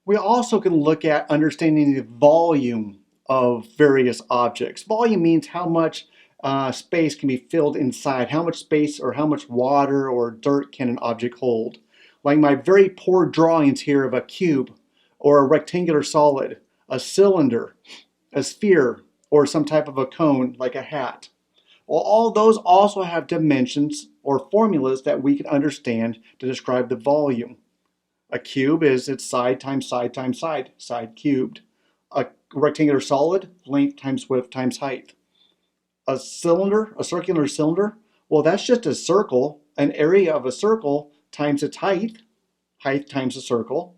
We also can look at understanding the volume of various objects. Volume means how much space can be filled inside, how much space or how much water or dirt can an object hold. Like my very poor drawings here of a cube or a rectangular solid, a cylinder, a sphere, or some type of a cone like a hat. Well, all those also have dimensions or formulas that we can understand to describe the volume. A cube is its side times side times side, side cubed. A rectangular solid, length times width times height. A cylinder, a circular cylinder, well, that's just a circle, an area of a circle times its height, height times a circle.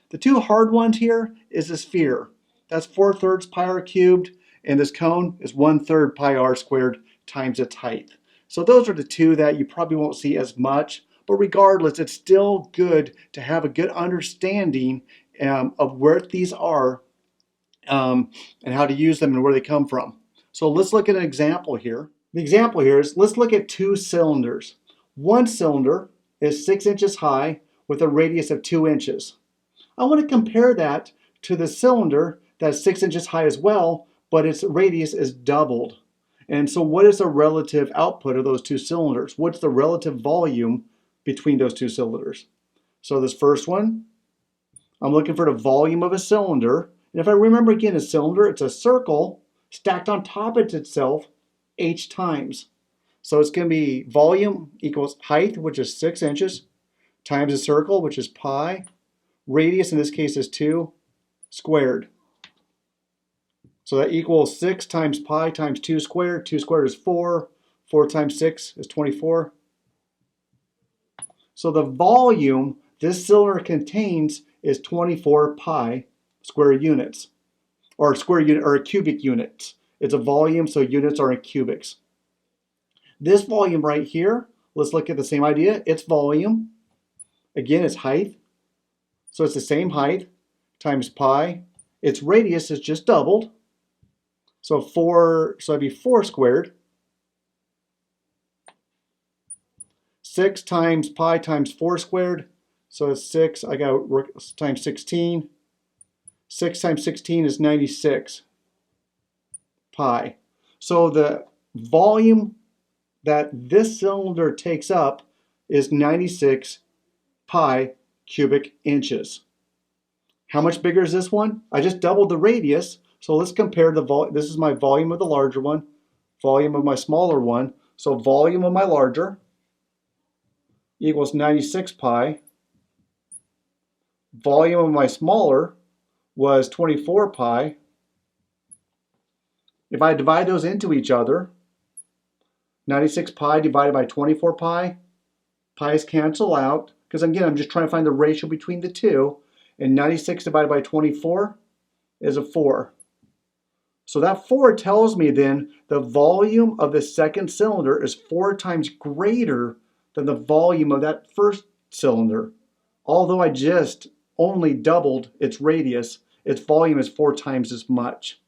The two hard ones here is a sphere. That's 4/3 pi r cubed, and this cone is 1/3 pi r squared times its height. So those are the two that you probably won't see as much, but regardless, it's still good to have a good understanding of where these are and how to use them and where they come from. So let's look at an example here. The example here is, let's look at two cylinders. One cylinder is 6 inches high with a radius of 2 inches. I want to compare that to the cylinder that's 6 inches high as well, but its radius is doubled. And so what is the relative output of those two cylinders? What's the relative volume between those two cylinders? So this first one, I'm looking for the volume of a cylinder. And if I remember again, a cylinder, it's a circle stacked on top of itself h times. So it's going to be volume equals height, which is 6 inches, times a circle, which is pi. Radius in this case is 2 squared. So that equals 6 times pi times 2 squared. 2 squared is 4. 4 times 6 is 24. So the volume this cylinder contains is 24 pi square units, or square unit, or cubic units. It's a volume, so units are in cubics. This volume right here, let's look at the same idea. Its volume, again, is height. So it's the same height times pi. Its radius is just doubled. So that'd be 4 squared. 6 times pi times 4 squared. So it's 6, I got times 16. 6 times 16 is 96 pi. So the volume that this cylinder takes up is 96 pi cubic inches. How much bigger is this one? I just doubled the radius. So let's compare the volume. This is my volume of the larger one, volume of my smaller one. So volume of my larger equals 96 pi. Volume of my smaller was 24 pi. If I divide those into each other, 96 pi divided by 24 pi, pi's cancel out, because again, I'm just trying to find the ratio between the two, and 96 divided by 24 is a 4. So that 4 tells me then the volume of the second cylinder is 4 times greater than the volume of that first cylinder. Although I just only doubled its radius, its volume is 4 times as much.